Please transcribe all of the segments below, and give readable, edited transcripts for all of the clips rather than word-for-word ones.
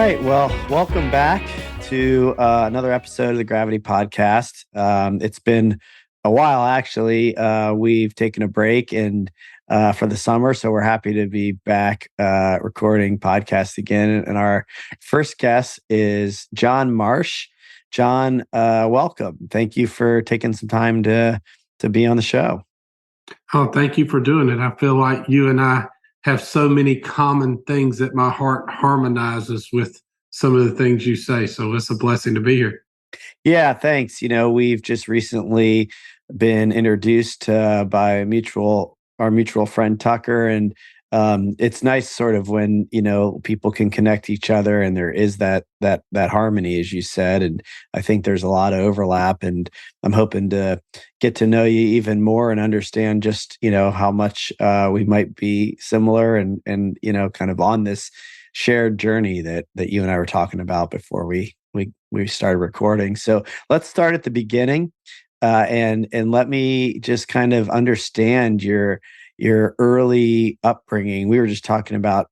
right. Well, welcome back to another episode of the Gravity Podcast. It's been a while, actually. We've taken a break and for the summer, so we're happy to be back recording podcasts again. And our first guest is John Marsh. John, welcome. Thank you for taking some time to be on the show. Oh, thank you for doing it. I feel like you and I have so many common things that my heart harmonizes with some of the things you say. So it's a blessing to be here. Yeah, thanks. We've just recently been introduced by our mutual friend Tucker, and it's nice sort of when people can connect each other, and there is that harmony, as you said. And I think there's a lot of overlap, and I'm hoping to get to know you even more and understand just how much we might be similar, and kind of on this shared journey that you and I were talking about before we started recording. So let's start at the beginning, and let me just kind of understand your early upbringing. We were just talking about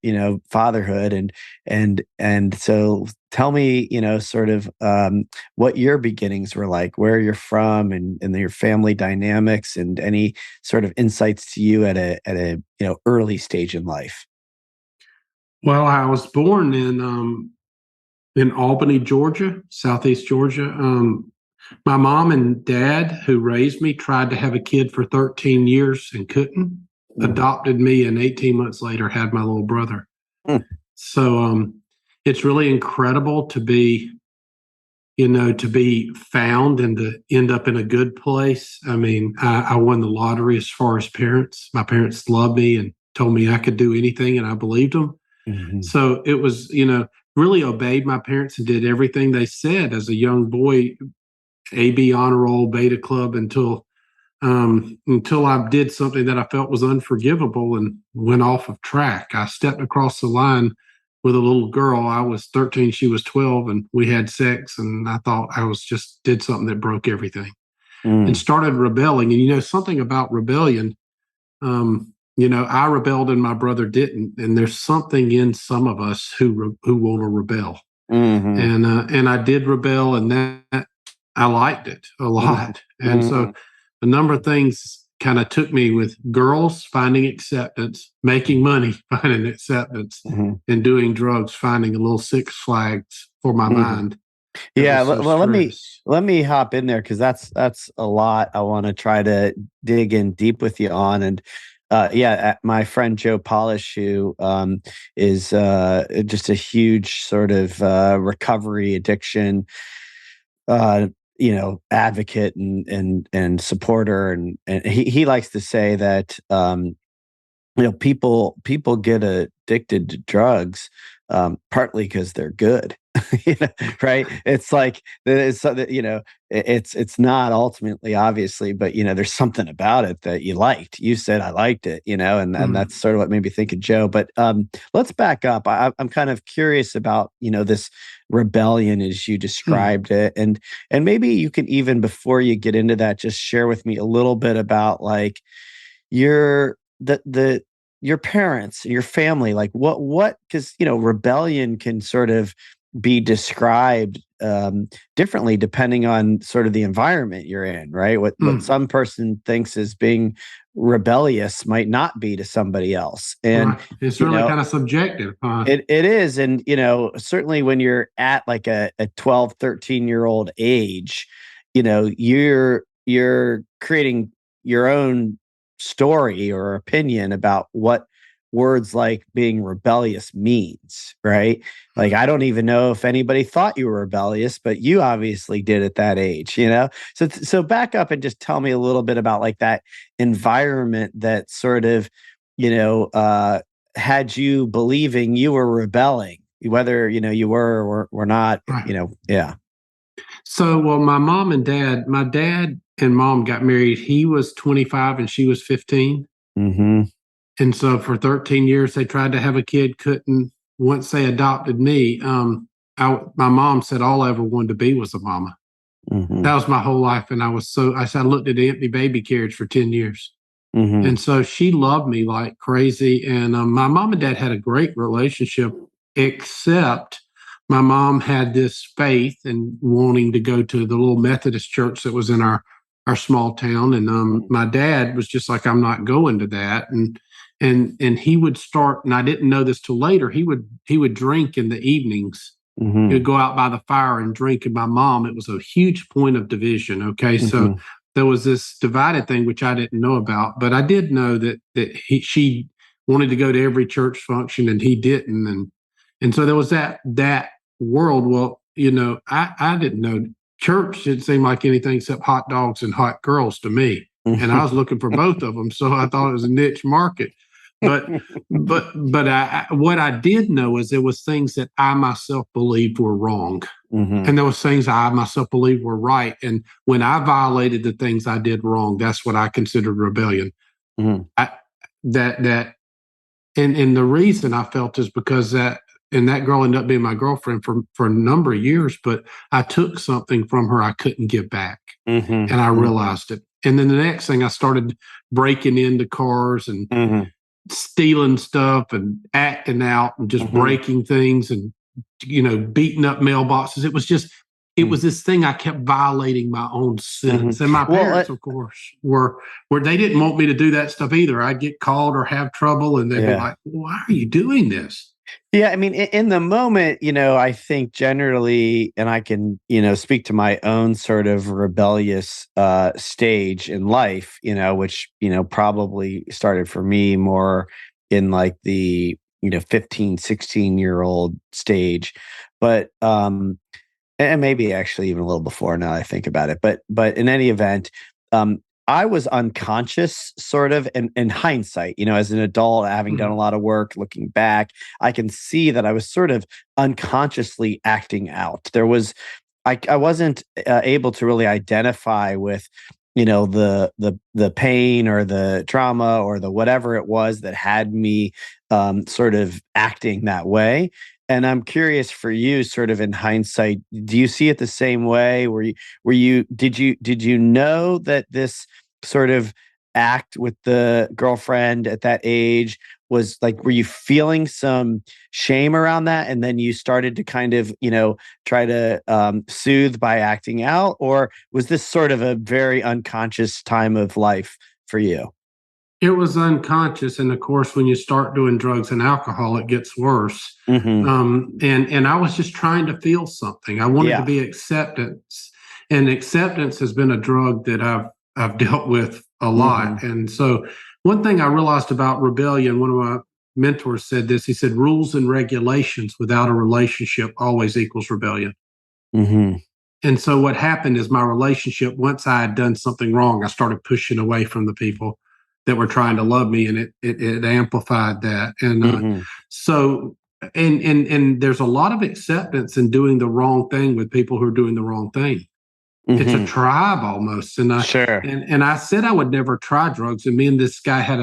fatherhood, and so tell me sort of what your beginnings were like, where you're from, and your family dynamics, and any sort of insights to you at a early stage in life. Well, I was born in Albany, Georgia, Southeast Georgia. My mom and dad, who raised me, tried to have a kid for 13 years and couldn't. Adopted me, and 18 months later had my little brother. So it's really incredible to be found and to end up in a good place. I mean, I won the lottery as far as parents. My parents loved me and told me I could do anything, and I believed them. Mm-hmm. So it was, really obeyed my parents and did everything they said as a young boy. AB honor roll, beta club, until I did something that I felt was unforgivable and went off of track. I stepped across the line with a little girl. I was 13, she was 12, and we had sex, and I thought I did something that broke everything and started rebelling. And something about rebellion, I rebelled and my brother didn't, and there's something in some of us who want to rebel. Mm-hmm. And I did rebel, and that I liked it a lot. And so a number of things kind of took me with girls, finding acceptance, making money, finding acceptance, and doing drugs, finding a little Six Flags for my mind. Yeah, well, let me hop in there, because that's a lot I want to try to dig in deep with you on. And my friend Joe Polish, who is just a huge sort of recovery addiction advocate and supporter, and he likes to say that people get addicted to drugs partly because they're good. Right? It's like it's not ultimately, obviously, but there's something about it that you liked. You said I liked it, and that's sort of what made me think of Joe. But let's back up. I'm kind of curious about this rebellion as you described it, and maybe you can, even before you get into that, just share with me a little bit about like your your parents and your family, like what because rebellion can sort of be described differently depending on sort of the environment you're in, right? What some person thinks as being rebellious might not be to somebody else. And it's really kind of subjective. It is. And certainly when you're at like a 12, 13-year-old age, you're creating your own story or opinion about what words like being rebellious means, right? Like, I don't even know if anybody thought you were rebellious, but you obviously did at that age, So back up and just tell me a little bit about like that environment that sort of, had you believing you were rebelling, whether, you were or were not, Right. Yeah. So, well, my dad and mom got married. He was 25 and she was 15. Mm-hmm. And so for 13 years, they tried to have a kid, couldn't. Once they adopted me, my mom said all I ever wanted to be was a mama. Mm-hmm. That was my whole life. And I looked at the empty baby carriage for 10 years. Mm-hmm. And so she loved me like crazy. And my mom and dad had a great relationship, except my mom had this faith and wanting to go to the little Methodist church that was in our small town. And my dad was just like, I'm not going to that. And he would start, and I didn't know this till later, he would drink in the evenings. He would Mhm. go out by the fire and drink. And my mom, it was a huge point of division. Okay. So Mhm. there was this divided thing, which I didn't know about, but I did know that she wanted to go to every church function and he didn't. And so there was that world. Well, I didn't know church didn't seem like anything except hot dogs and hot girls to me. And I was looking for both of them. So I thought it was a niche market. But what I did know is there was things that I myself believed were wrong. Mhm. And there was things I myself believed were right. And when I violated the things I did wrong, that's what I considered rebellion. Mhm. I, that and the reason I felt is because that girl ended up being my girlfriend for a number of years, but I took something from her I couldn't give back. Mhm. And I Mhm. realized it. And then the next thing I started breaking into cars and Mhm. stealing stuff and acting out and just Mhm. breaking things and beating up mailboxes. It was this thing I kept violating my own Mhm. sense. And my Well, parents, of course, were they didn't want me to do that stuff either. I'd get called or have trouble and they'd be yeah. like, why are you doing this? Yeah, I mean, in the moment, I think generally, and I can, speak to my own sort of rebellious stage in life, which, probably started for me more in like the, 15, 16-year-old stage. But and maybe actually even a little before now I think about it. But in any event, I was unconscious sort of in hindsight, as an adult, having done a Mhm. lot of work, looking back, I can see that I was sort of unconsciously acting out. I wasn't able to really identify with the pain or the trauma or the whatever it was that had me sort of acting that way. And I'm curious for you, sort of in hindsight, do you see it the same way? Did you know that this sort of act with the girlfriend at that age was like, were you feeling some shame around that? And then you started to kind of, try to soothe by acting out? Or was this sort of a very unconscious time of life for you? It was unconscious, and of course, when you start doing drugs and alcohol, it gets worse. Hmm. And I was just trying to feel something. I wanted to Yeah. be acceptance, and acceptance has been a drug that I've dealt with a lot. Hmm. And so, one thing I realized about rebellion, one of my mentors said this. He said, "Rules and regulations without a relationship always equals rebellion." Hmm. And so what happened is my relationship, once I had done something wrong, I started pushing away from the people that were trying to love me, and it amplified that. And Hmm. so and there's a lot of acceptance in doing the wrong thing with people who are doing the wrong thing. It's a Hmm. tribe almost. And I Sure. and I said I would never try drugs. And me and this guy had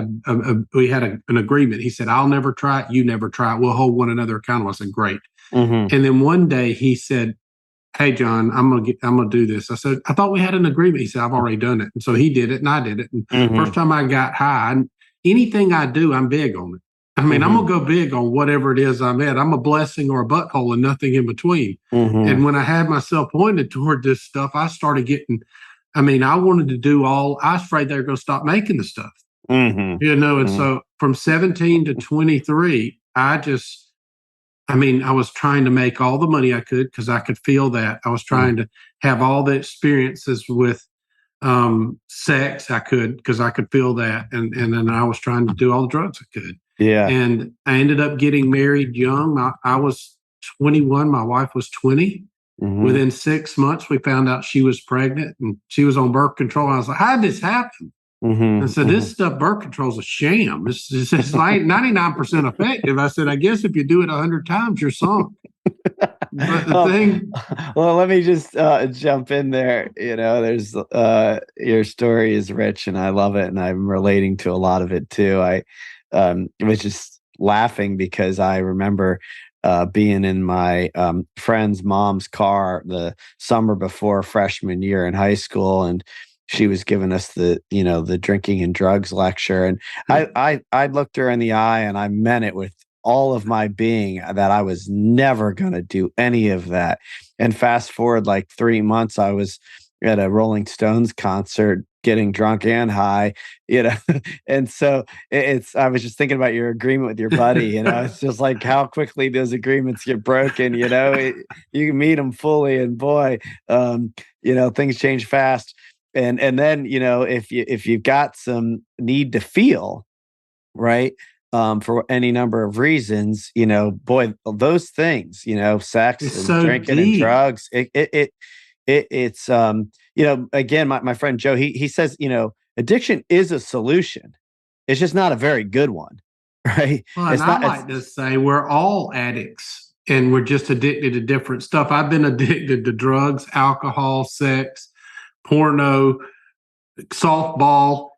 we had an agreement. He said, I'll never try it, you never try it. We'll hold one another accountable. I said, great. Hmm. And then one day he said, hey John, I'm gonna do this. I said, I thought we had an agreement. He said, I've already done it. And so he did it and I did it. And first Hmm. time I got high, anything I do, I'm big on it. I mean, I'm gonna Hmm. go big on whatever it is I'm at. I'm a blessing or a butthole and nothing in between. Hmm. And when I had myself pointed toward this stuff, I started getting, I mean, I wanted to do all, I was afraid they were gonna stop making the stuff, Hmm. and Hmm. so from 17 to 23, I mean, I was trying to make all the money I could because I could feel that. I was trying to have all the experiences with sex I could because I could feel that, and then I was trying to do all the drugs I could, Yeah. and I ended up getting married young. I was 21, my wife was 20. Hmm. Within 6 months, we found out she was pregnant and she was on birth control. I was like, how did this happen? And Hmm. so Hmm. this stuff, birth control is a sham. It's like 99% effective. I said, I guess if you do it 100 times, you're sunk. But the um, thing, well, let me just jump in there. There's your story is rich, and I love it, and I'm relating to a lot of it too. I was just laughing because I remember being in my friend's mom's car the summer before freshman year in high school, and she was giving us the drinking and drugs lecture, and I looked her in the eye, and I meant it with all of my being that I was never going to do any of that. And fast forward like 3 months, I was at a Rolling Stones concert getting drunk and high, you know. And so I was just thinking about your agreement with your buddy, it's just like how quickly those agreements get broken, you can meet them fully and boy, things change fast. And then, if you've got some need to feel, right? For any number of reasons, boy, those things, sex It's and so drinking and deep. drugs, it's again, my friend Joe, he says, addiction is a solution. It's just not a very good one, right? Well, and It's I not, like it's to say we're all addicts and we're just addicted to different stuff. I've been addicted to drugs, alcohol, sex, porno, softball,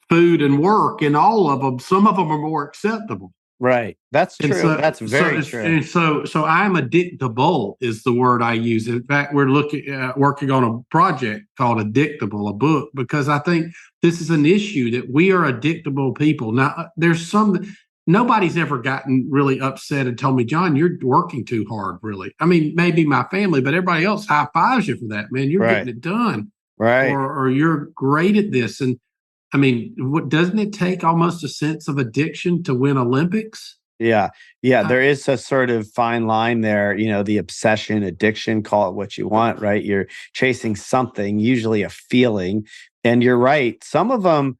food, and work, and all of them. Some of them are more acceptable. right. That's And true. That's very true. so I'm addictable is the word I use. In fact, we're working on a project called Addictable, a book, because I think this is an issue that we are addictable people. Now, nobody's ever gotten really upset and told me, John, you're working too hard, really. I mean, maybe my family, but everybody else high fives you for that, man. You're Right. getting it done, Right. or you're great at this. And I mean, doesn't it take almost a sense of addiction to win Olympics? Yeah. Yeah. Uh, There is a sort of fine line there, the obsession, addiction, call it what you want, right? You're chasing something, usually a feeling. And you're right. Some of them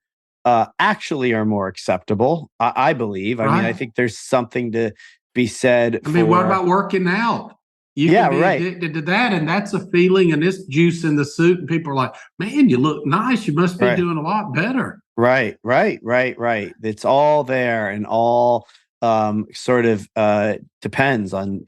actually are more acceptable, I believe. I mean, I right. think there's something to be said I mean, what for, about working out? You yeah, can be right. addicted to that, and that's a feeling, and it's juice in the soup. And people are like, man, you look nice. You must be Right. doing a lot better. Right, right, right, right. It's all there and all sort of depends on,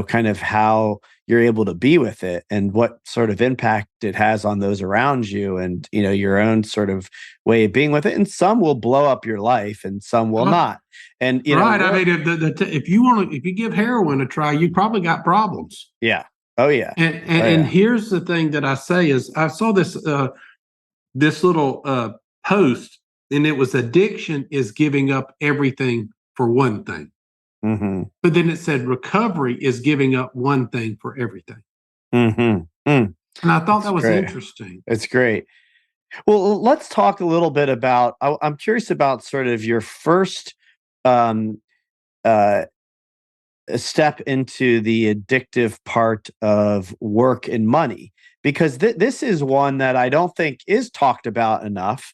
kind of how you're able to be with it and what sort of impact it has on those around you and, your own sort of way of being with it. And some will blow up your life and some will Uh, not. And, right. I mean, if you give heroin a try, you probably got problems. yeah. Oh, yeah. And Oh, here's the thing that I say is I saw this little post, and it was addiction is giving up everything for one thing. yeah. Mm-hmm. But then it said recovery is giving up one thing for everything. Mm-hmm. Mm. And I thought It's that was great. interesting. It's great. Well, let's talk a little bit about. I'm curious about sort of your first um, uh, step into the addictive part of work and money, because this is one that I don't think is talked about enough.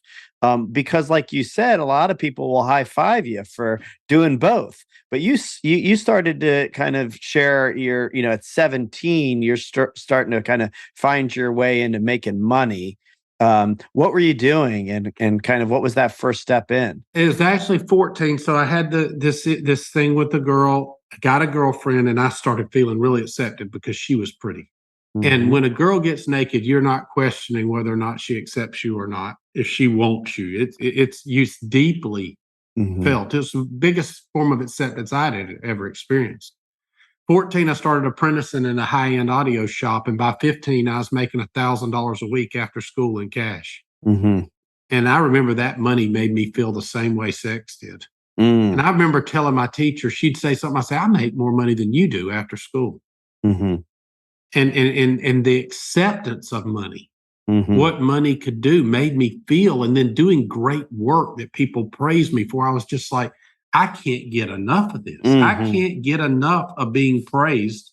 Because, like you said, a lot of people will high five you for doing both. But you started to kind of share your, at 17, you're starting to kind of find your way into making money. What were you doing, and kind of what was that first step in? It was actually 14. So I had this thing with the girl. I got a girlfriend, and I started feeling really accepted because she was pretty. And Hmm. when a girl gets naked, you're not questioning whether or not she accepts you or not. If she wants you, it's deeply Hmm. felt. It's the biggest form of acceptance I'd ever experienced. 14, I started apprenticing in a high end audio shop, and by 15, I was making $1,000 a week after school in cash. Hmm. And I remember that money made me feel the same way sex did. And Mm. I remember telling my teacher, she'd say something. I say, I make more money than you do after school. Mhm. And the acceptance of money, Mhm. what money could do, made me feel. And then doing great work that people praised me for, I was just like, I can't get enough of this. I Mhm. can't get enough of being praised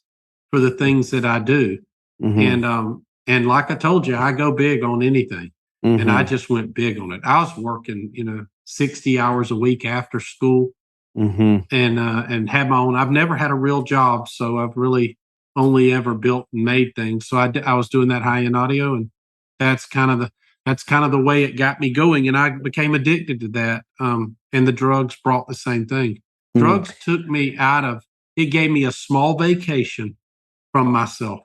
for the things that I do. Mhm. And like I told you, I go big on anything. And I Mhm. just went big on it. I was working, 60 hours a week after school, Mhm. and had my own. I've never had a real job, so I've really only ever built and made things. So I was doing that high end audio, and that's kind of the that's kind of the way it got me going, and I became addicted to that. And the drugs brought the same thing. Mhm. Drugs took me out of. It gave me a small vacation from myself.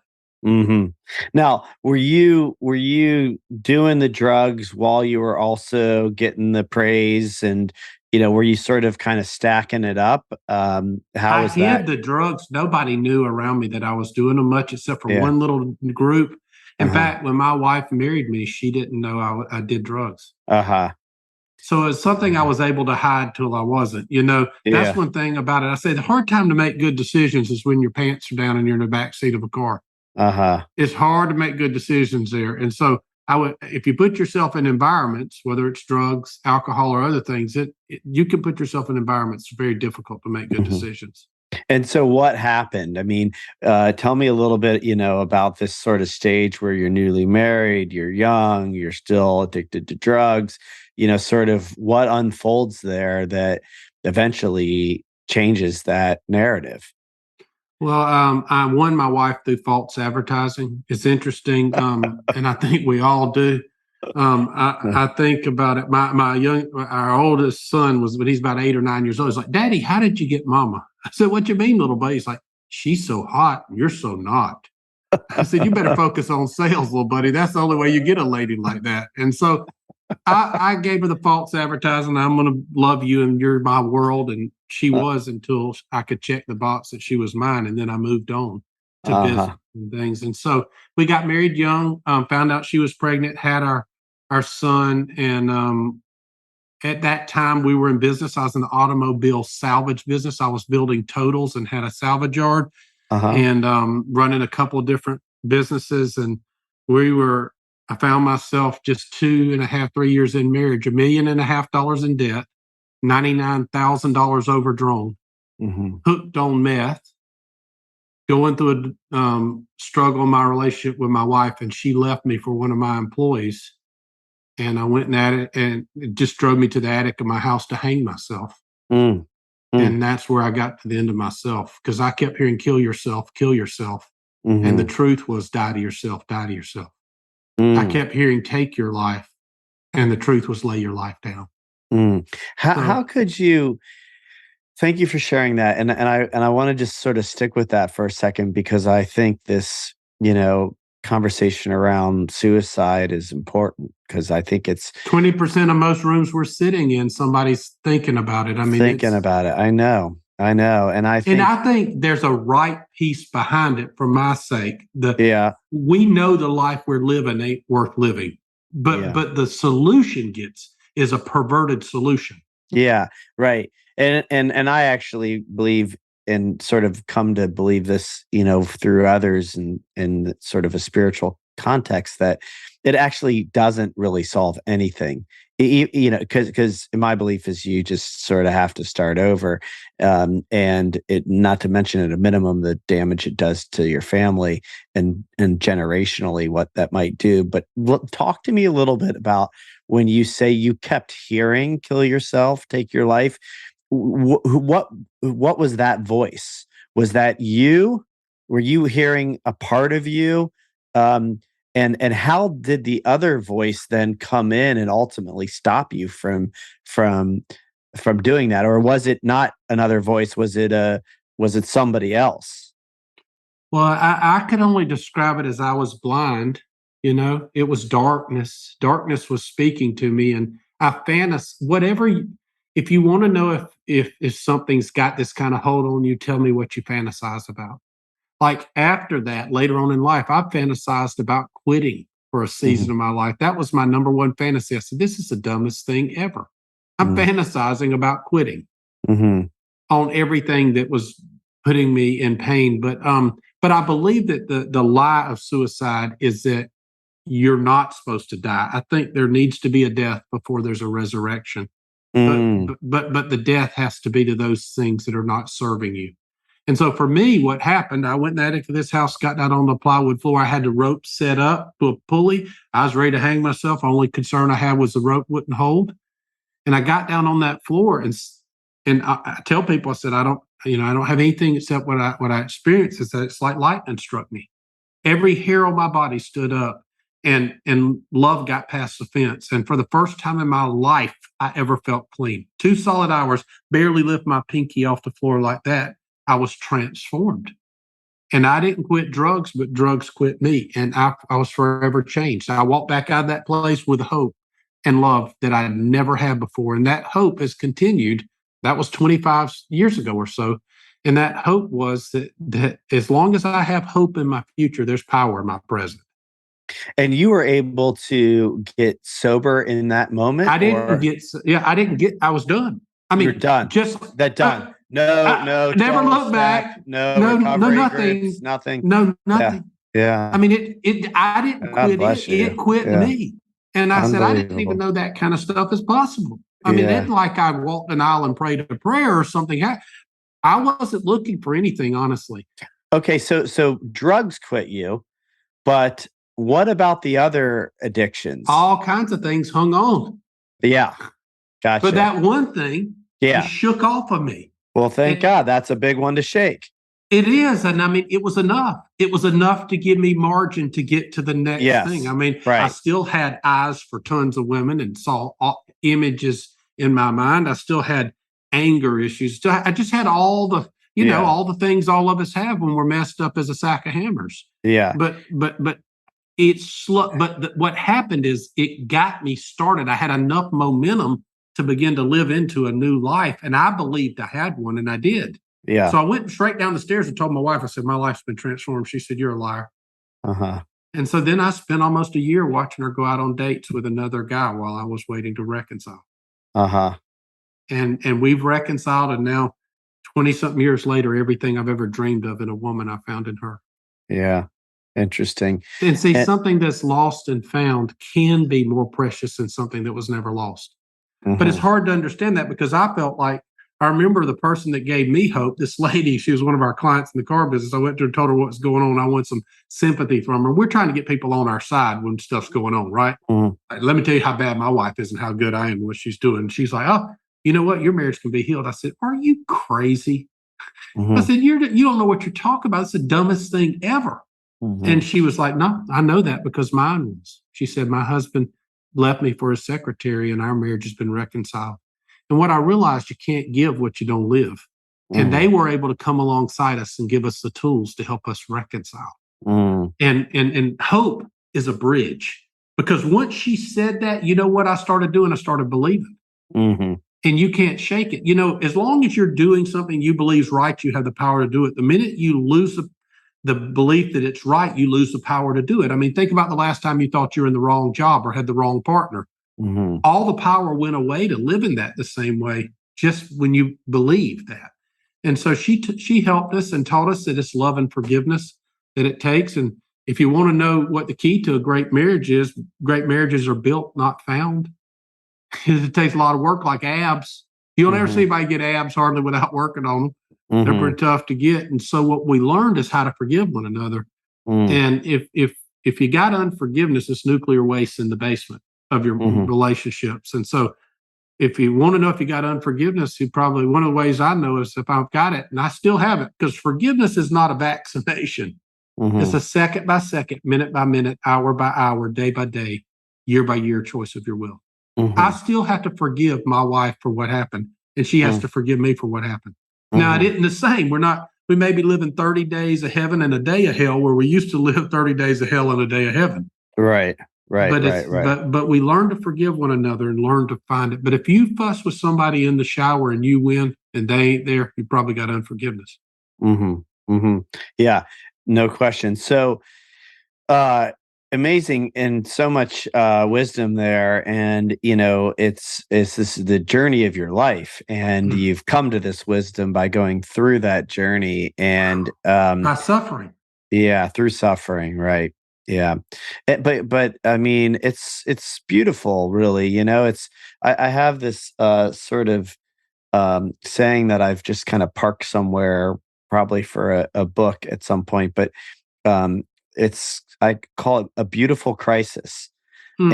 Mhm. Now, were you doing the drugs while you were also getting the praise, and, were you sort of kinda stacking it up? How I was hid that? the drugs. Nobody knew around me that I was doing them much except for Yeah. one little group. In Uh-huh. fact, when my wife married me, she didn't know I did drugs. Uh-huh. So it's something I was able to hide till I wasn't. That's Yeah. one thing about it. I say the hard time to make good decisions is when your pants are down and you're in the back seat of a car. Uh-huh. It's hard to make good decisions there. And so if you put yourself in environments, whether it's drugs, alcohol, or other things, you can put yourself in environments very difficult to make good Mhm. decisions. And so what happened? I mean, tell me a little bit, about this sort of stage where you're newly married, you're young, you're still addicted to drugs, sort of what unfolds there that eventually changes that narrative. Well, I won my wife through false advertising. It's interesting, and I think we all do. I think about it. Our oldest son was, but he's about 8 or 9 years old. He's like, "Daddy, how did you get Mama?" I said, "What you mean, little buddy?" He's like, "She's so hot, and you're so not." I said, "You better focus on sales, little buddy. That's the only way you get a lady like that." And so I gave her the false advertising. I'm going to love you and you're my world. And she was until I could check the box that she was mine. And then I moved on to business Uh-huh. and things. And so we got married young, found out she was pregnant, had our son. And at that time, we were in business. I was in the automobile salvage business. I was building totals and had a salvage yard Uh-huh. and running a couple of different businesses. And we were, I found myself just 2.5, 3 years in marriage, $1.5 million in debt, $99,000 overdrawn, Mhm. hooked on meth, going through a struggle in my relationship with my wife, and she left me for one of my employees. And I went and at it, and it just drove me to the attic of my house to hang myself. Mm. Mm. And that's where I got to the end of myself because I kept hearing, kill yourself, kill yourself. And the Mhm. truth was, die to yourself, die to yourself. I Mm. kept hearing, take your life. And the truth was, lay your life down. Mm. How So could you thank you for sharing that, and I wanna just sort of stick with that for a second because I think this, conversation around suicide is important because I think it's 20% of most rooms we're sitting in, somebody's thinking about it. I mean, thinking about it. I know, and I and think I think there's a right piece behind it for my sake. yeah, We know the life we're living ain't worth living, but yeah. the solution is a perverted solution. Yeah, right. And I actually believe and sort of come to believe this, through others and in sort of a spiritual context that it actually doesn't really solve anything. Because my belief is you just sort of have to start over, and it not to mention at a minimum the damage it does to your family and generationally what that might do. But talk to me a little bit about when you say you kept hearing kill yourself, take your life, what was that voice? Was that you? Were you hearing a part of you? Um, and how did the other voice then come in and ultimately stop you from from doing that? Or was it not another voice? Was it somebody else? Well, I could only describe it as I was blind. It was darkness. Darkness was speaking to me, and I whatever. If you want to know if something's got this kind of hold on you, tell me what you fantasize about. Like after that, later on in life, I fantasized about quitting for a season Mhm, of my life. That was my number one fantasy. I said, "This is the dumbest thing ever." I'm mm, fantasizing about quitting mhm, on everything that was putting me in pain. But I believe that the lie of suicide is that you're not supposed to die. I think there needs to be a death before there's a resurrection. mm, But the death has to be to those things that are not serving you. And so for me, what happened, I went in the attic for this house, got down on the plywood floor. I had the rope set up to a pulley. I was ready to hang myself. Only concern I had was the rope wouldn't hold. And I got down on that floor and I tell people, I said, I don't have anything except what I experienced is that it's like lightning struck me. Every hair on my body stood up and love got past the fence. And for the first time in my life, I ever felt clean. 2 solid hours, barely lift my pinky off the floor like that. I was transformed. And I didn't quit drugs, but drugs quit me. And I was forever changed. I walked back out of that place with hope and love that I never had before. And that hope has continued. That was 25 years ago or so. And that hope was that as long as I have hope in my future, there's power in my present. And you were able to get sober in that moment, or I didn't get, I was done. I you're mean, done? just, That done. No, I no never 12 looked step, back. no No, recovery groups, nothing. nothing. No, Yeah. nothing. I Yeah. mean, I didn't God quit it. bless It you. quit Yeah. me. And I said, I didn't even Unbelievable. know that kind of stuff is possible. I mean, it Yeah. isn't like I walked an aisle and prayed a prayer or something. I wasn't looking for anything, honestly. Okay, so drugs quit you, but what about the other addictions? All kinds of things hung on. Yeah, But gotcha. that one thing just Yeah. shook off of me. Well, thank It God. That's a big one to shake. it is. And I mean, it was enough. It was enough to give me margin to get to the next thing. Yes. I mean, I Right. still had eyes for tons of women and saw images in my mind. I still had anger issues. I just had all the, Yeah. all the things all of us have when we're messed up as a sack of hammers. Yeah. But it's slow. But what happened is it got me started. I had enough momentum to begin to live into a new life. And I believed I had one, and I did. Yeah. So I went straight down the stairs and told my wife, I said, my life's been transformed. She said, you're a liar. Uh-huh. And so then I spent almost a year watching her go out on dates with another guy while I was waiting to reconcile. Uh-huh. And we've reconciled, and now 20 something years later, everything I've ever dreamed of in a woman I found in her. Yeah. Interesting. And see, And, something that's lost and found can be more precious than something that was never lost. But it's mhm. hard to understand that because I felt like I remember the person that gave me hope, this lady, she was one of our clients in the car business. I went to her and told her what was going on. I want some sympathy from her. We're trying to get people on our side when stuff's going on, right? Mhm. Like, let me tell you how bad my wife is and how good I am and what she's doing. And she's like, oh, you know what? Your marriage can be healed. I said, are you crazy? I Mhm. said, you don't know what you're talking about. It's the dumbest thing ever. And Mhm. she was like, no, I know that because mine was. She said, my husband left me for his secretary and our marriage has been reconciled. And what I realized, you can't give what you don't live. And they Mhm. were able to come alongside us and give us the tools to help us reconcile. Mhm. And hope is a bridge. Because once she said that, you know what I started doing? I started believing. Mhm. And you can't shake it. As long as you're doing something you believe is right, you have the power to do it. The minute you lose the belief that it's right, you lose the power to do it. I mean, think about the last time you thought you were in the wrong job or had the wrong partner. Mhm. All the power went away to live in that the same way, just when you believe that. And so she helped us and taught us that it's love and forgiveness that it takes. And if you want to know what the key to a great marriage is, great marriages are built, not found. It takes a lot of work, like abs. You'll never see Mhm. anybody get abs hardly without working on them. They're Mhm. pretty tough to get. And so what we learned is how to forgive one another. Mhm. And if you got unforgiveness, it's nuclear waste in the basement of your Mhm. relationships. And so if you want to know if you got unforgiveness, you probably, one of the ways I know is if I've got it, and I still have it, because forgiveness is not a vaccination. It's Mhm. a second by second, minute by minute, hour by hour, day by day, year by year choice of your will. I Mhm. still have to forgive my wife for what happened, and she has Mhm. to forgive me for what happened. Now, it Mhm. isn't the same. We may be living 30 days of heaven and a day of hell, where we used to live 30 days of hell and a day of heaven. Right. Right. But Right. Right. we learn to forgive one another and learn to find it. But if you fuss with somebody in the shower and you win and they ain't there, you probably got unforgiveness. Mhm. Mhm. Yeah. No question. So, uh amazing, and so much wisdom there, and it's this is the journey of your life, and Mm. you've come to this wisdom by going through that journey, and By suffering. yeah, through suffering, right. Yeah. But I mean, it's beautiful, really. I have this sort of saying that I've just kind of parked somewhere, probably for a book at some point, but um, I call it a beautiful crisis. Mm.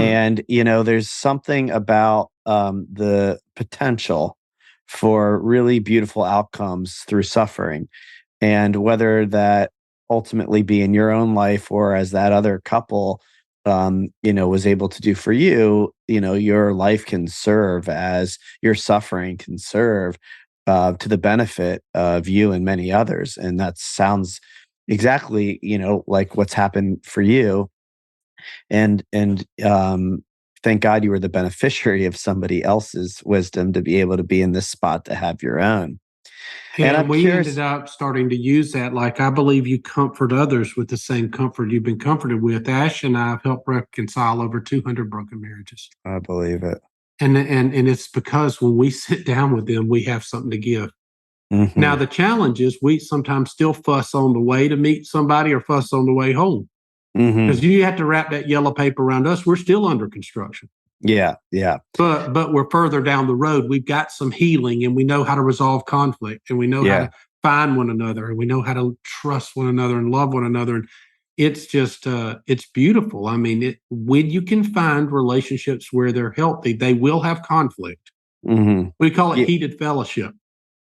And there's something about the potential for really beautiful outcomes through suffering, and whether that ultimately be in your own life, or as that other couple was able to do for you. Your life can serve as your suffering can serve to the benefit of you and many others, and that sounds exactly like what's happened for you. And thank God you were the beneficiary of somebody else's wisdom to be able to be in this spot to have your own. And And I'm we ended curious. up starting to use that. Like, I believe you comfort others with the same comfort you've been comforted with. Ash and I have helped reconcile over 200 broken marriages. I believe it. And it's because when we sit down with them, we have something to give. Now, Hmm. the challenge is we sometimes still fuss on the way to meet somebody or fuss on the way home because Hmm. you have to wrap that yellow paper around us. We're still under construction. Yeah. Yeah. But we're further down the road. We've got some healing and we know how to resolve conflict and we know how Yeah. to find one another and we know how to trust one another and love one another. And it's just it's beautiful. I mean, when you can find relationships where they're healthy, they will have conflict. Hmm. We call it Yeah. heated fellowship.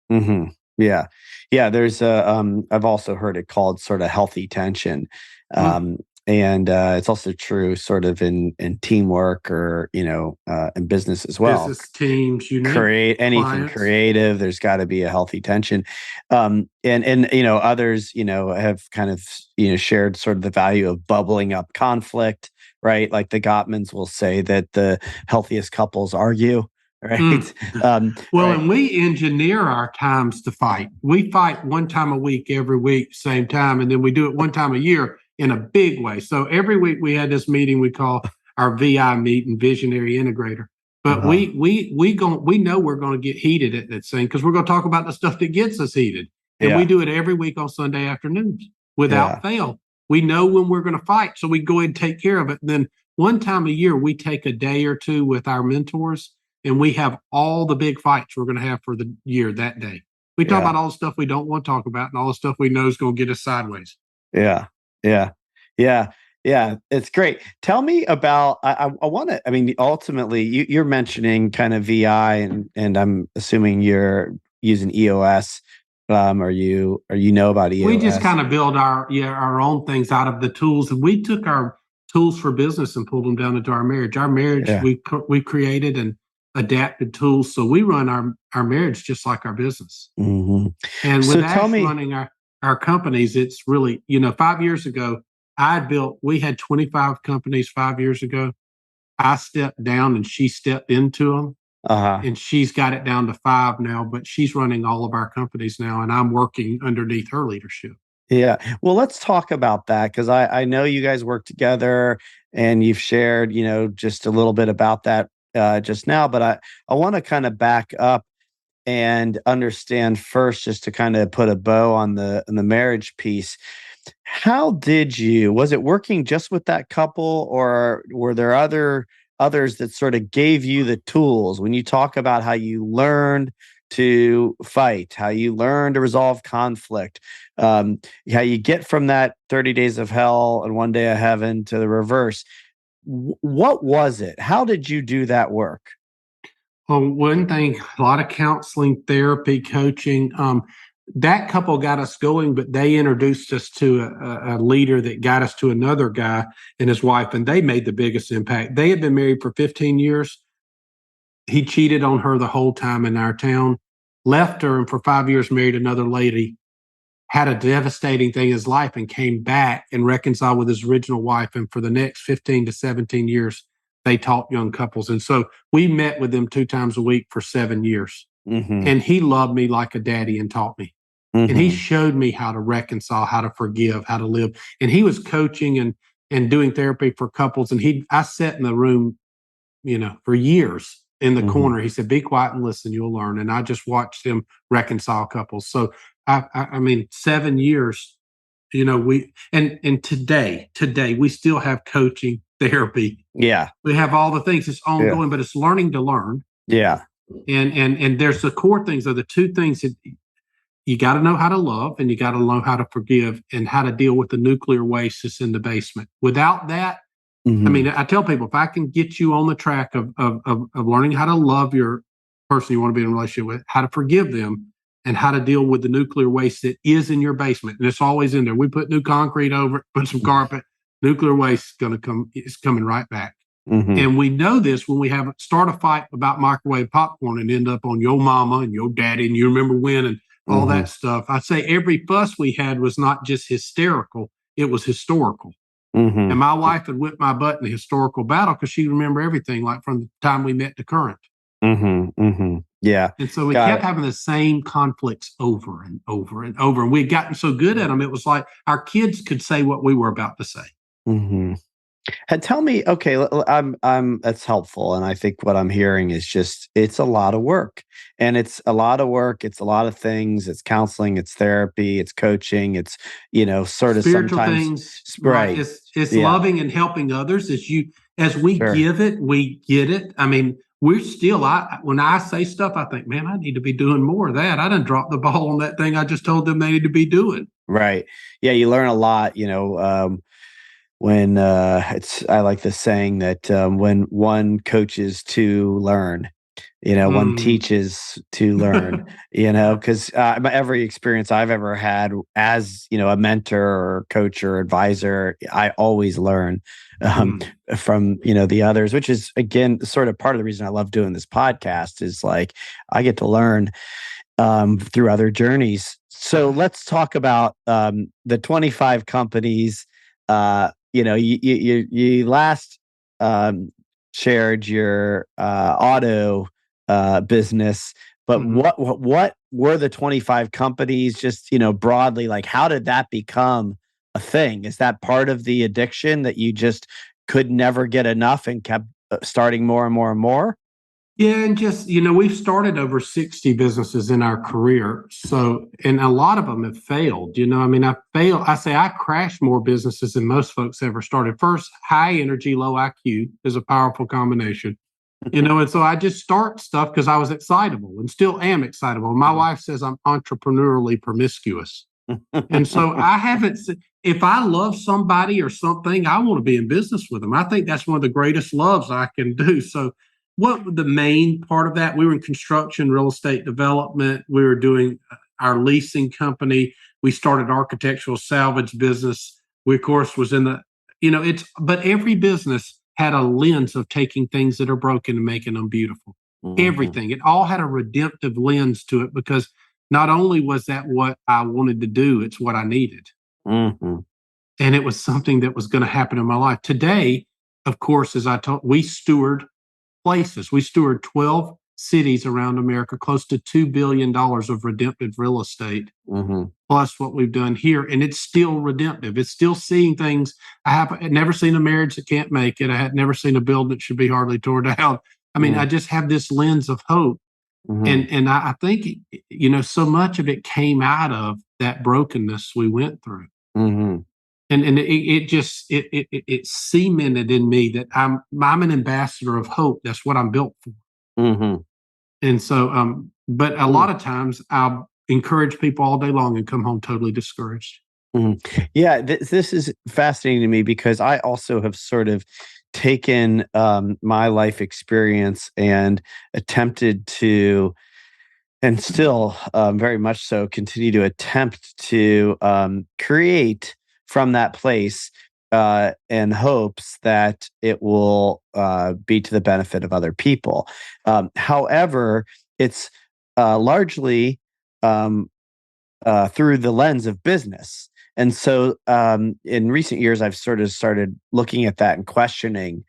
Hmm. Yeah. Yeah. There's I've also heard it called sort of healthy tension. Mm, Um, and it's also true sort of in teamwork or, in business as well. business teams, you name it, Create anything clients. creative, there's got to be a healthy tension. And others have kind of shared sort of the value of bubbling up conflict, right? Like the Gottmans will say that the healthiest couples argue, Mm. right? Well, Right. and we engineer our times to fight. We fight one time a week, every week, same time, and then we do it one time a year in a big way. So every week we had this meeting we call our VI meeting, Visionary Integrator. But Uh-huh. we know we're going to get heated at that thing because we're going to talk about the stuff that gets us heated, and we Yeah. do it every week on Sunday afternoons Yeah. without fail. We know when we're going to fight, so we go ahead and take care of it. And then one time a year we take a day or two with our mentors and we have all the big fights we're going to have for the year that day. We talk Yeah. about all the stuff we don't want to talk about and all the stuff we know is going to get us sideways. Yeah. Yeah. Yeah. Yeah. It's great. Tell me about, I want to, I mean, ultimately you're mentioning kind of VI and I'm assuming you're using EOS. Or you know about We just EOS? kind of build our own things out of the tools, and we took our tools for business and pulled them down into our marriage. Our marriage, Yeah. we created and adapted tools, so we run our marriage just like our business. Hmm. And So with tell Ash me, running our companies, it's really, 5 years ago, we had 25 companies 5 years ago. I stepped down and she stepped into them. uh-huh. And she's got it down to five now, but she's running all of our companies now. And I'm working underneath her leadership. Yeah. Well, let's talk about that because I know you guys work together and you've shared, just a little bit about that just now, but I want to kind of back up and understand first, just to kind of put a bow on the marriage piece. How did you, was it working just with that couple, or were there others that sort of gave you the tools when you talk about how you learned to fight, how you learn to resolve conflict, how you get from that 30 days of hell and one day of heaven to the reverse? What was it? How did you do that work? Well, one thing, a lot of counseling, therapy, coaching. That couple got us going, but they introduced us to a leader that got us to another guy and his wife, and they made the biggest impact. They had been married for 15 years. He cheated on her the whole time in our town, left her, and for 5 years married another lady, had a devastating thing in his life, and came back and reconciled with his original wife. And for the next 15 to 17 years, they taught young couples. And so we met with them 2 times a week for 7 years. Hmm. And he loved me like a daddy and taught me. And he Hmm. showed me how to reconcile, how to forgive, how to live. And he was coaching and doing therapy for couples. And I sat in the room, for years in the Hmm. corner. He said, "Be quiet and listen, you'll learn." And I just watched him reconcile couples. So I mean, 7 years, and today we still have coaching, therapy. Yeah. We have all the things. It's Yeah. ongoing, but it's learning to learn. Yeah. And there's the core things are the two things that you got to know how to love and you got to know how to forgive and how to deal with the nuclear waste that's in the basement. Without that, I mean, Hmm. I tell people if I can get you on the track of learning how to love your person you want to be in a relationship with, how to forgive them, and how to deal with the nuclear waste that is in your basement, and it's always in there. We put new concrete over it, put some carpet. Nuclear waste is going to come. It's coming right back. Hmm. And we know this when we have start a fight about microwave popcorn and end up on your mama and your daddy and you remember when and all Hmm. that stuff. I say every fuss we had was not just hysterical; it was historical. And Hmm. my wife had whipped my butt in a historical battle because she remember everything, like from the time we met to current. Hmm. Hmm. Yeah. And so we Got kept it. having the same conflicts over and over and over. And we had gotten so good at them, it was like our kids could say what we were about to say. Hmm. And tell me, okay, that's helpful. And I think what I'm hearing is just, it's a lot of work, and it's a lot of work. It's a lot of things. It's counseling, it's therapy, it's coaching, it's, sort of Spiritual sometimes, things, right? right. It's Yeah, loving and helping others. As we sure. give it, we get it. I mean, we're still. I when I say stuff, I think, man, I need to be doing more of that. I done dropped the ball on that thing I just told them they need to be doing. Right. Yeah. You learn a lot, when I like the saying that when one coaches to learn, one Mm. teaches to learn, because every experience I've ever had as, a mentor or coach or advisor, I always learn um, Mm. from, the others, which is, again, sort of part of the reason I love doing this podcast is like I get to learn through other journeys. So let's talk about the 25 companies. You last um, shared your auto business, but Mhm. what were the 25 companies? Just broadly, like how did that become a thing? Is that part of the addiction that you just could never get enough and kept starting more and more and more? Yeah, and just, we've started over 60 businesses in our career. So, and a lot of them have failed. I mean, I say I crashed more businesses than most folks ever started. First, high energy, low IQ is a powerful combination. And so I just start stuff because I was excitable and still am excitable. My wife says I'm entrepreneurially promiscuous. And so I haven't, if I love somebody or something, I want to be in business with them. I think that's one of the greatest loves I can do. So, what the main part of that? We were in construction, real estate development. We were doing our leasing company. We started architectural salvage business. We, of course, was in but every business had a lens of taking things that are broken and making them beautiful. Mhm, Everything. It all had a redemptive lens to it because not only was that what I wanted to do, it's what I needed. mhm, And it was something that was going to happen in my life. Today, of course, as I told, we steward places. We steward 12 cities around America, close to $2 billion of redemptive real estate, mhm, plus what we've done here. And it's still redemptive. It's still seeing things. I have never seen a marriage that can't make it. I had never seen a building that should be hardly torn down. I mean, I mm, just have this lens of hope, mhm, and I think so much of it came out of that brokenness we went through, mhm, and it just it cemented in me that I'm an ambassador of hope. That's what I'm built for. mhm, And so but a mm, lot of times I'll encourage people all day long and come home totally discouraged. mhm. Yeah, this is fascinating to me because I also have sort of taken my life experience and attempted to, and still very much so, continue to attempt to create from that place in hopes that it will be to the benefit of other people. However, it's largely um, through the lens of business. And so in recent years, I've sort of started looking at that and questioning,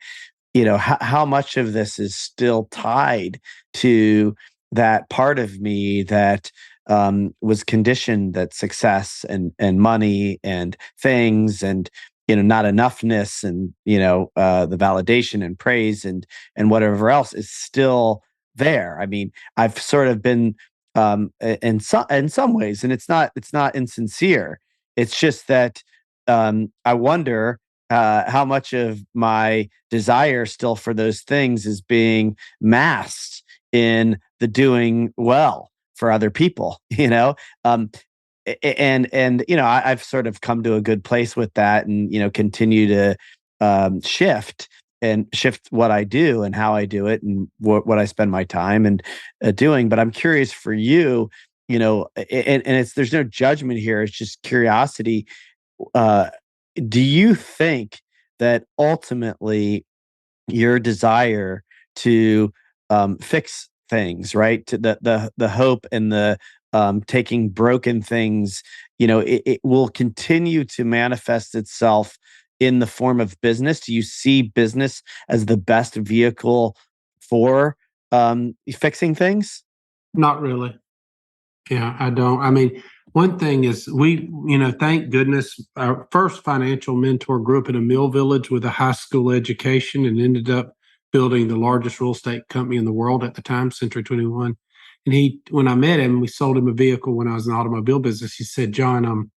how much of this is still tied to that part of me that was conditioned that success and money and things and not enoughness and the validation and praise and whatever else is still there. I mean, I've sort of been in some ways, and it's not insincere. It's just that I wonder how much of my desire still for those things is being masked in the doing well for other people, um and I've sort of come to a good place with that, and continue to shift what I do and how I do it and what I spend my time and doing. But I'm curious for you, and it's there's no judgment here, it's just curiosity. uh do you think that ultimately your desire to fix things, right? To the hope and the taking broken things, it will continue to manifest itself in the form of business? Do you see business as the best vehicle for fixing things? Not really. Yeah, I don't. I mean, one thing is thank goodness, our first financial mentor grew up in a mill village with a high school education and ended up building the largest real estate company in the world at the time, Century 21. And when I met him, we sold him a vehicle when I was in the automobile business. He said, John, I'm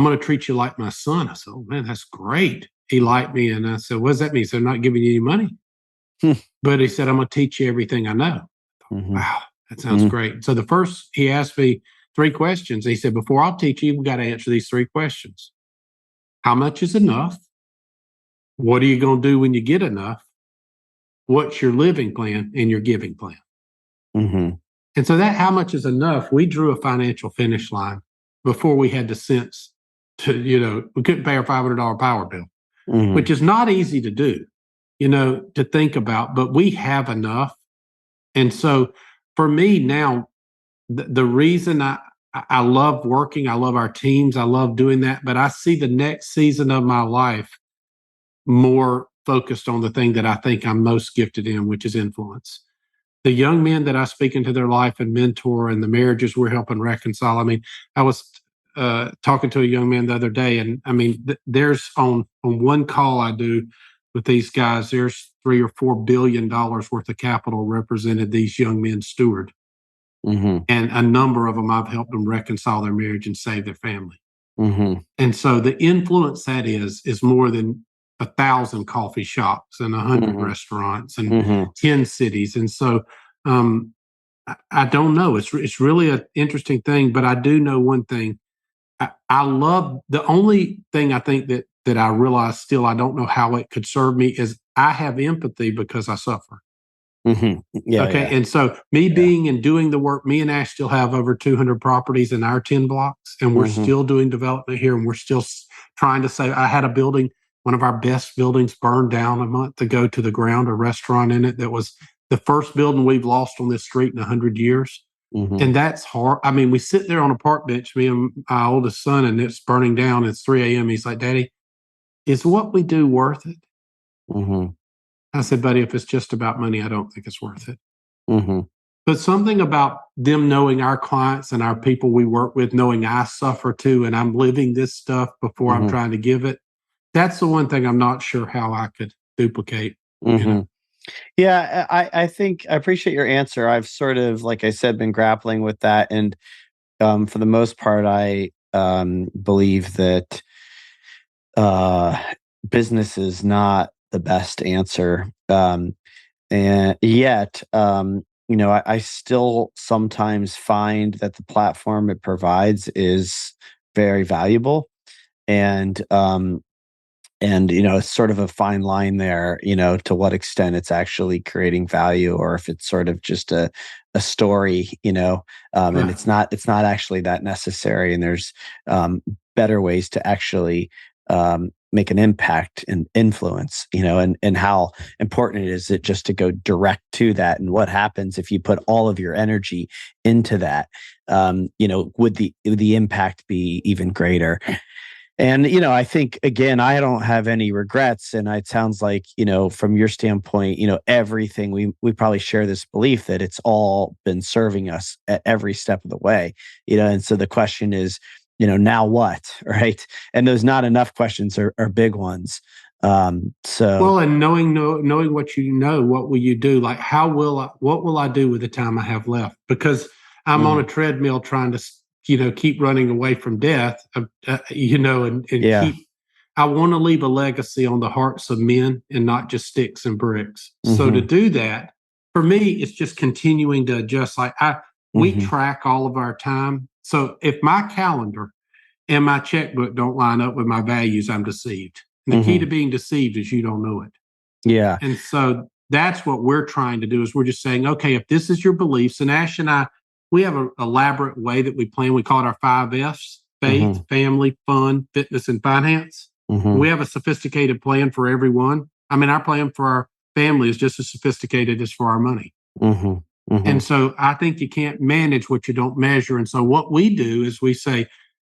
going to treat you like my son. I said, oh man, that's great. He liked me. And I said, what does that mean? So I'm not giving you any money. But he said, I'm going to teach you everything I know. Mhm. Wow, that sounds great. So the first, he asked me 3 questions. He said, before I'll teach you, we've got to answer these 3 questions. How much is enough? What are you going to do when you get enough? What's your living plan and your giving plan? Mhm. And so that how much is enough, we drew a financial finish line before we had the sense to, we couldn't pay our $500 power bill, Mhm. which is not easy to do, to think about, but we have enough. And so for me now, the reason I love working, I love our teams, I love doing that, but I see the next season of my life more focused on the thing that I think I'm most gifted in, which is influence. The young men that I speak into their life and mentor, and the marriages we're helping reconcile. I mean, I was talking to a young man the other day, and I mean, there's on one call I do with these guys, there's $3 or $4 billion worth of capital represented these young men steward. Mhm. And a number of them, I've helped them reconcile their marriage and save their family. Mhm. And so the influence that is more than 1,000 coffee shops and 100 Mhm. restaurants and Mhm. 10 cities. And so um, I don't know. It's really an interesting thing, but I do know one thing. I love the only thing I think that I realize still I don't know how it could serve me is I have empathy because I suffer. Mhm. Yeah, Okay. yeah. And so me Yeah. being and doing the work, me and Ash still have over 200 properties in our 10 blocks, and we're Mhm. still doing development here. And we're still trying to say, I had a building, one of our best buildings burned down a month ago to the ground, a restaurant in it that was the first building we've lost on this street in 100 years. Mhm. And that's hard. I mean, we sit there on a park bench, me and my oldest son, and it's burning down. It's 3 a.m. He's like, Daddy, is what we do worth it? Mhm. I said, buddy, if it's just about money, I don't think it's worth it. Mhm. But something about them knowing our clients and our people we work with, knowing I suffer too, and I'm living this stuff before I'm Mhm. trying to give it. That's the one thing I'm not sure how I could duplicate, you know? Mhm. Yeah, I think I appreciate your answer. I've sort of, like I said, been grappling with that, and for the most part, I believe that uh, business is not the best answer. And yet, I still sometimes find that the platform it provides is very valuable, and it's sort of a fine line there, to what extent it's actually creating value, or if it's sort of just a story, and Right. it's not actually that necessary, and there's um, better ways to actually make an impact and influence, and how important it is it just to go direct to that, and what happens if you put all of your energy into that. Would the impact be even greater? And, I think, again, I don't have any regrets. And it sounds like, from your standpoint, everything we probably share this belief that it's all been serving us at every step of the way, and so the question is, now what? Right. And those not enough questions are big ones. So, Well, and knowing what you know, what will you do? Like, what will I do with the time I have left? Because I'm on a mhm, treadmill trying to, keep running away from death, and yeah. keep, I want to leave a legacy on the hearts of men and not just sticks and bricks. So to Hmm. do that, for me, it's just continuing to adjust. We Hmm. track all of our time. So if my calendar and my checkbook don't line up with my values, I'm deceived. And the key to Hmm. being deceived is you don't know it. Yeah. And so that's what we're trying to do is we're just saying, okay, if this is your beliefs, and Ash and I, we have an elaborate way that we plan. We call it our 5 F's: faith, Hmm. family, fun, fitness, and finance. Hmm. We have a sophisticated plan for everyone. I mean, our plan for our family is just as sophisticated as for our money. Hmm. And Hmm. so I think you can't manage what you don't measure. And so what we do is we say,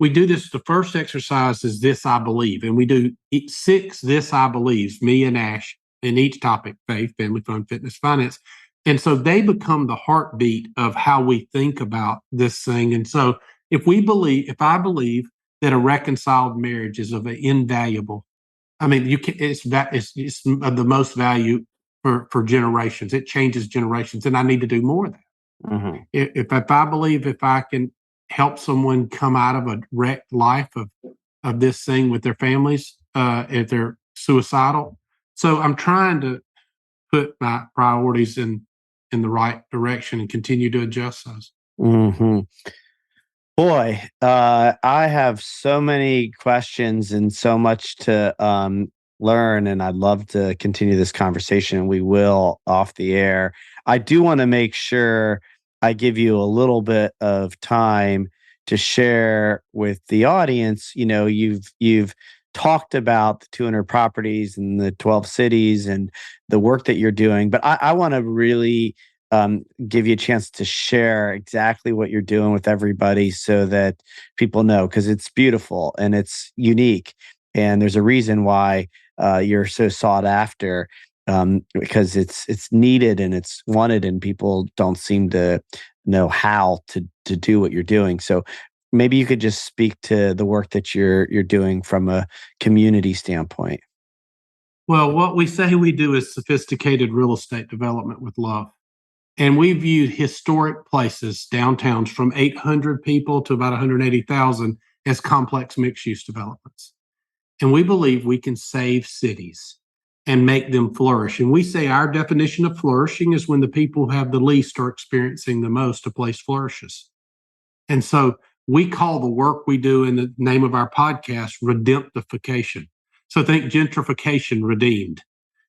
we do this. The first exercise is this I believe. And we do 6 this I believes, me and Ash, in each topic: faith, family, fun, fitness, finance. And so they become the heartbeat of how we think about this thing. And so if I believe that a reconciled marriage is of an invaluable, I mean, it's of the most value for generations. It changes generations, and I need to do more of that. Mhm. If I believe if I can help someone come out of a wrecked life of this thing with their families, if they're suicidal, so I'm trying to put my priorities in the right direction and continue to adjust those. Mhm. Boy, I have so many questions and so much to learn, and I'd love to continue this conversation. And we will off the air. I do want to make sure I give you a little bit of time to share with the audience. You know, you've talked about the 200 properties and the 12 cities and the work that you're doing, but I want to really give you a chance to share exactly what you're doing with everybody so that people know, because it's beautiful and it's unique. And there's a reason why you're so sought after, because it's needed and it's wanted, and people don't seem to know how to do what you're doing. So maybe you could just speak to the work that you're doing from a community standpoint. Well, what we say we do is sophisticated real estate development with love. And we viewed historic places, downtowns from 800 people to about 180,000 as complex mixed use developments. And we believe we can save cities and make them flourish. And we say our definition of flourishing is when the people who have the least are experiencing the most, a place flourishes. And so we call the work we do in the name of our podcast redemptification. So think gentrification redeemed.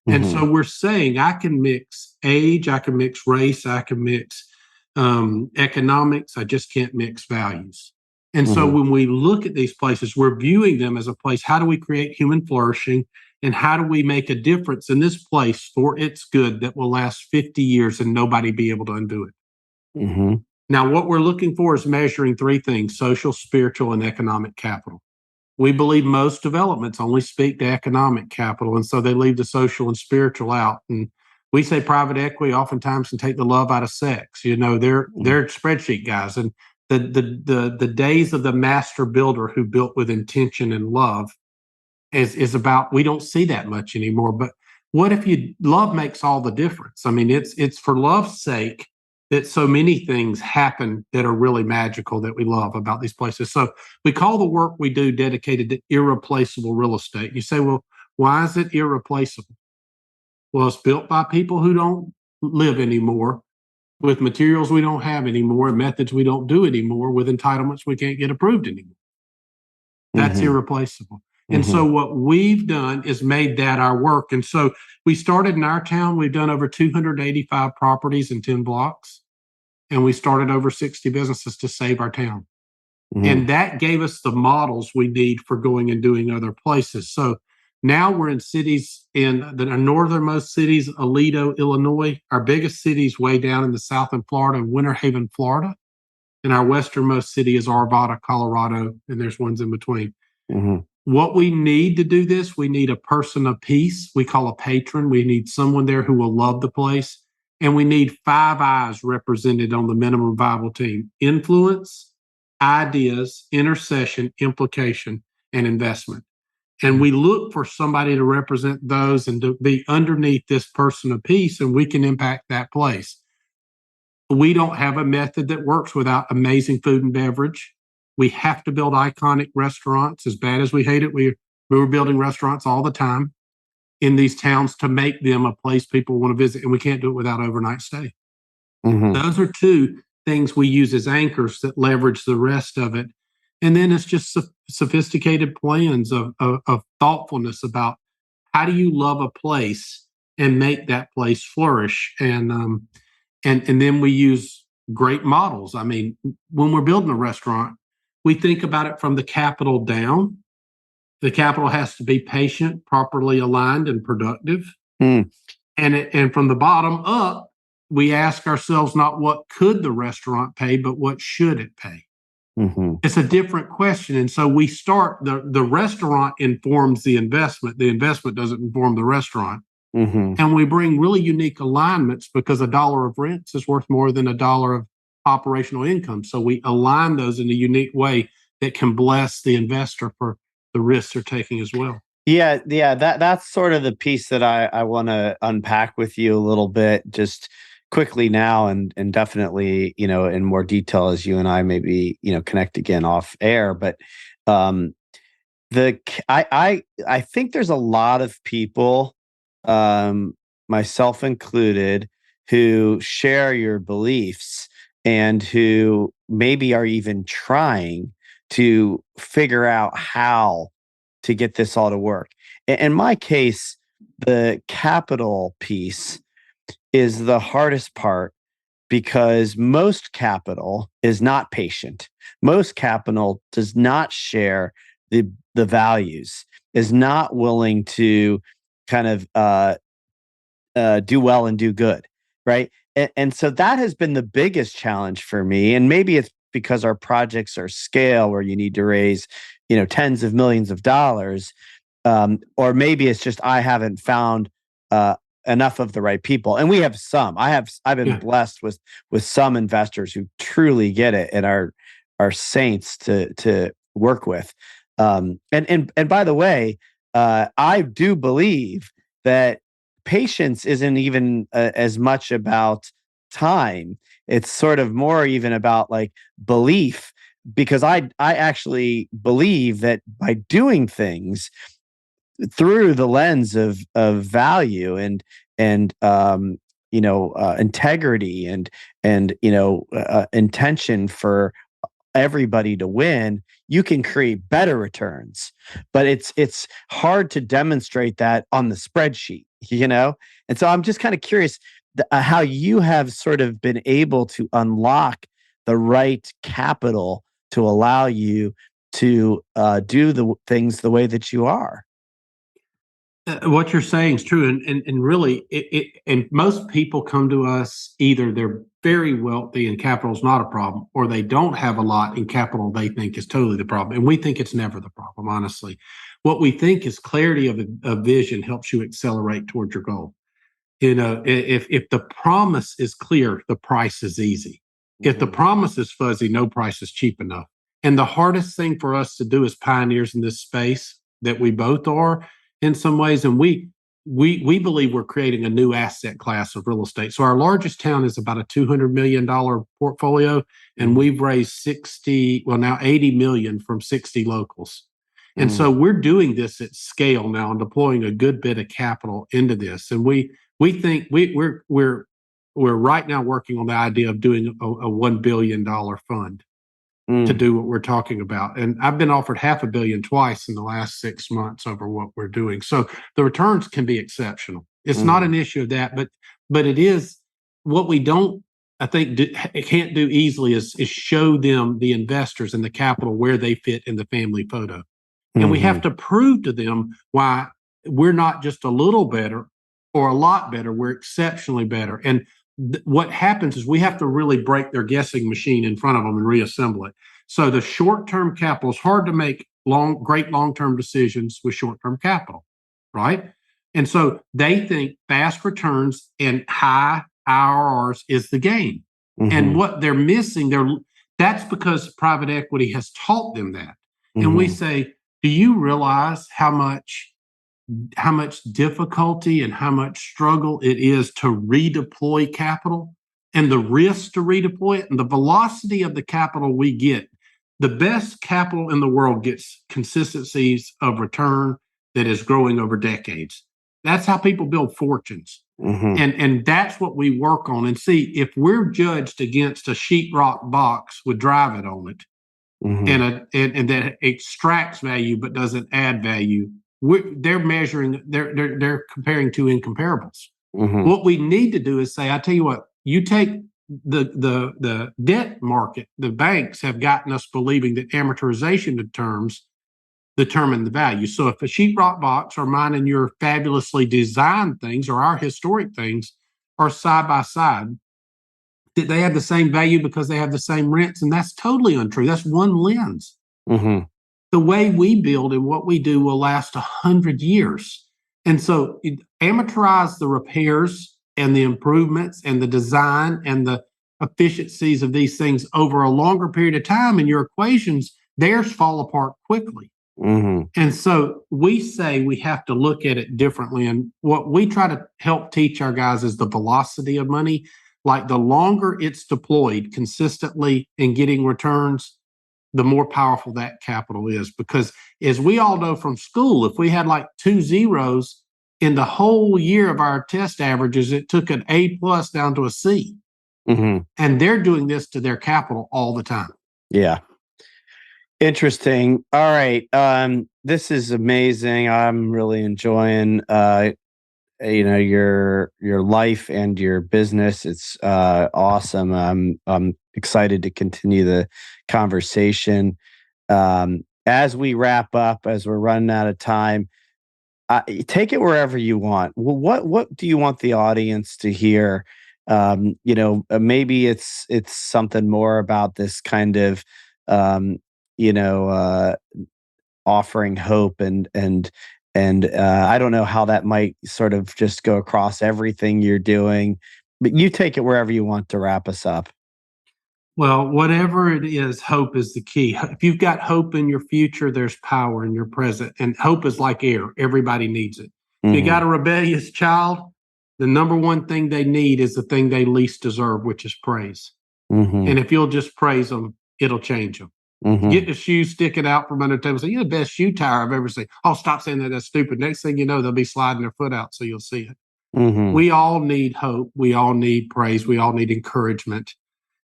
And Hmm. so we're saying I can mix age, I can mix race, I can mix economics. I just can't mix values. And so Hmm. when we look at these places, we're viewing them as a place. How do we create human flourishing? And how do we make a difference in this place for its good that will last 50 years and nobody be able to undo it? Hmm. Now, what we're looking for is measuring three things: social, spiritual, and economic capital. We believe most developments only speak to economic capital, and so they leave the social and spiritual out. And we say private equity oftentimes can take the love out of sex. You know, they're spreadsheet guys, and the days of the master builder who built with intention and love is about, we don't see that much anymore. But what if you love makes all the difference? I mean, it's for love's sake that so many things happen that are really magical that we love about these places. So we call the work we do dedicated to irreplaceable real estate. You say, well, why is it irreplaceable? Well, it's built by people who don't live anymore, with materials we don't have anymore, and methods we don't do anymore, with entitlements we can't get approved anymore. That's Hmm. irreplaceable. And so Hmm. what we've done is made that our work. And so we started in our town. We've done over 285 properties in 10 blocks, and we started over 60 businesses to save our town. Hmm. And that gave us the models we need for going and doing other places. So now we're in cities in the northernmost cities, Aledo, Illinois. Our biggest city is way down in the south in Florida, Winter Haven, Florida. And our westernmost city is Arvada, Colorado, and there's ones in between. Hmm. What we need to do this, we need a person of peace. We call a patron. We need someone there who will love the place. And we need five eyes represented on the minimum viable team: influence, ideas, intercession, implication, and investment. And we look for somebody to represent those and to be underneath this person of peace, and we can impact that place. We don't have a method that works without amazing food and beverage. We have to build iconic restaurants. As bad as we hate it, we were building restaurants all the time in these towns to make them a place people want to visit, and we can't do it without overnight stay. Hmm. Those are two things we use as anchors that leverage the rest of it. And then it's just sophisticated plans of thoughtfulness about how do you love a place and make that place flourish. And then we use great models. I mean, when we're building a restaurant, we think about it from the capital down. The capital has to be patient, properly aligned, and productive. Hmm. And from the bottom up, we ask ourselves not what could the restaurant pay, but what should it pay? Hmm. It's a different question. And so we start, the restaurant informs the investment. The investment doesn't inform the restaurant. Hmm. And we bring really unique alignments because a dollar of rents is worth more than a dollar of operational income. So we align those in a unique way that can bless the investor for the risks they're taking as well. Yeah, yeah, that's sort of the piece that I want to unpack with you a little bit, just quickly now, and definitely, in more detail as you and I maybe, connect again off air. But um, I think there's a lot of people, um, myself included, who share your beliefs and who maybe are even trying to figure out how to get this all to work. In my case, the capital piece is the hardest part because most capital is not patient. Most capital does not share the values, is not willing to kind of do well and do good, right? And so that has been the biggest challenge for me. And maybe it's because our projects are scale where you need to raise, tens of millions of dollars, or maybe it's just I haven't found uh, enough of the right people. And we have some. I've been Yeah. blessed with some investors who truly get it and are saints to work with. And by the way, I do believe that patience isn't even as much about time. It's sort of more even about like belief, because I actually believe that by doing things through the lens of value and integrity and intention for everybody to win, you can create better returns. But it's hard to demonstrate that on the spreadsheet. And so I'm just kind of curious how you have sort of been able to unlock the right capital to allow you to do the things the way that you are. What you're saying is true, and really, and most people come to us either they're very wealthy and capital is not a problem, or they don't have a lot in capital they think is totally the problem, and we think it's never the problem. Honestly, what we think is clarity of vision helps you accelerate towards your goal. If the promise is clear, the price is easy. If the Mhm. promise is fuzzy, no price is cheap enough. And the hardest thing for us to do as pioneers in this space that we both are in some ways, and we believe we're creating a new asset class of real estate. So our largest town is about a $200 million portfolio, and Mhm. we've raised 60, well now 80 million from 60 locals. And so Mhm. we're doing this at scale now and deploying a good bit of capital into this. And we think we're right now working on the idea of doing a $1 billion fund to Mm. do what we're talking about. And I've been offered half a billion twice in the last 6 months over what we're doing. So the returns can be exceptional. It's not Mhm. an issue of that, but it is what we don't. I think can't do easily is show them the investors and the capital where they fit in the family photo, and we have Mhm. to prove to them why we're not just a little better or a lot better, we're exceptionally better. And what happens is we have to really break their guessing machine in front of them and reassemble it. So the short-term capital is hard to make great long-term decisions with short-term capital, right? And so they think fast returns and high IRRs is the game. And Mhm. what they're missing, that's because private equity has taught them that. And we Mhm. say, do you realize how much difficulty and how much struggle it is to redeploy capital and the risk to redeploy it and the velocity of the capital we get? The best capital in the world gets consistencies of return that is growing over decades. That's how people build fortunes. Mhm. And that's what we work on and see if we're judged against a sheetrock box with drive it on it Mhm. and that extracts value but doesn't add value. They're measuring, they're comparing two incomparables. Mhm. What we need to do is say, I tell you what, you take the debt market, the banks have gotten us believing that amortization of terms determine the value. So if a sheetrock box or mine and your fabulously designed things or our historic things are side by side, that they have the same value because they have the same rents. And that's totally untrue. That's one lens. Mhm. The way we build and what we do will last 100 years. And so amateurize the repairs and the improvements and the design and the efficiencies of these things over a longer period of time, and your equations, theirs fall apart quickly. Mm-hmm. And so we say we have to look at it differently. And what we try to help teach our guys is the velocity of money. Like the longer it's deployed consistently and getting returns, the more powerful that capital is. Because as we all know from school, if we had like 2 zeros in the whole year of our test averages, it took an A plus down to a C. Mm-hmm. And they're doing this to their capital all the time. Yeah. Interesting. All right. This is amazing. I'm really enjoying your life and your business. It's awesome. I'm excited to continue the conversation. As we wrap up, as we're running out of time, take it wherever you want. Well, what do you want the audience to hear? Maybe it's something more about this kind of um, you know uh, offering hope and I don't know how that might sort of just go across everything you're doing, but you take it wherever you want to wrap us up. Well, whatever it is, hope is the key. If you've got hope in your future, there's power in your present. And hope is like air, everybody needs it. If you Hmm. got a rebellious child, the number one thing they need is the thing they least deserve, which is praise. Hmm. And if you'll just praise them, it'll change them. Hmm. Get the shoe sticking out from under the table. Say, you're the best shoe tire I've ever seen. Oh, stop saying that. That's stupid. Next thing you know, they'll be sliding their foot out. So you'll see it. Hmm. We all need hope. We all need praise. We all need encouragement.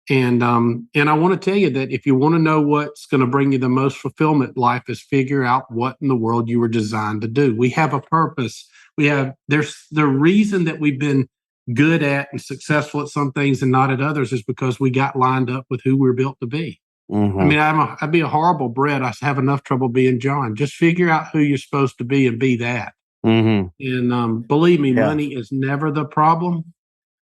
And I want to tell you that if you want to know what's going to bring you the most fulfillment in life is figure out what in the world you were designed to do. We have a purpose. There's the reason that we've been good at and successful at some things and not at others is because we got lined up with who we're built to be. I Hmm. mean, I'd be a horrible Brett. I have enough trouble being John. Just figure out who you're supposed to be and be that. Hmm. And believe me, Yeah. money is never the problem.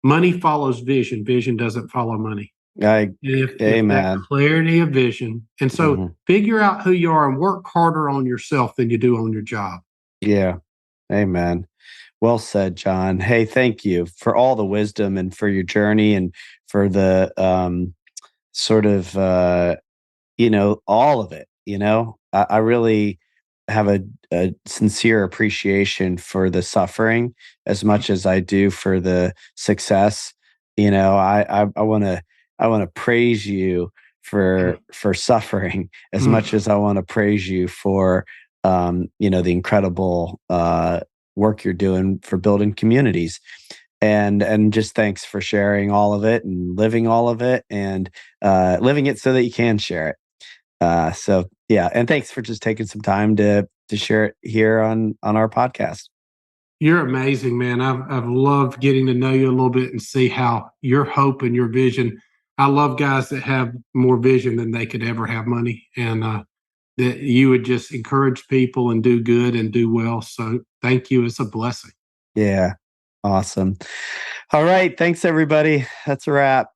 Money follows vision. Vision doesn't follow money. I If that Amen. clarity of vision, and so Hmm. figure out who you are and work harder on yourself than you do on your job. Yeah. Amen. Well said, John. Hey, thank you for all the wisdom and for your journey and for the sort of all of it. I really have a sincere appreciation for the suffering as much as I do for the success. I want to praise you for suffering as much as I want to praise you for the incredible work you're doing for building communities. And just thanks for sharing all of it and living all of it and living it so that you can share it. So yeah, and thanks for just taking some time to share it here on our podcast. You're amazing, man. I've loved getting to know you a little bit and see how your hope and your vision. I love guys that have more vision than they could ever have money, and that you would just encourage people and do good and do well. So thank you. It's a blessing. Yeah, awesome. All right, thanks everybody. That's a wrap.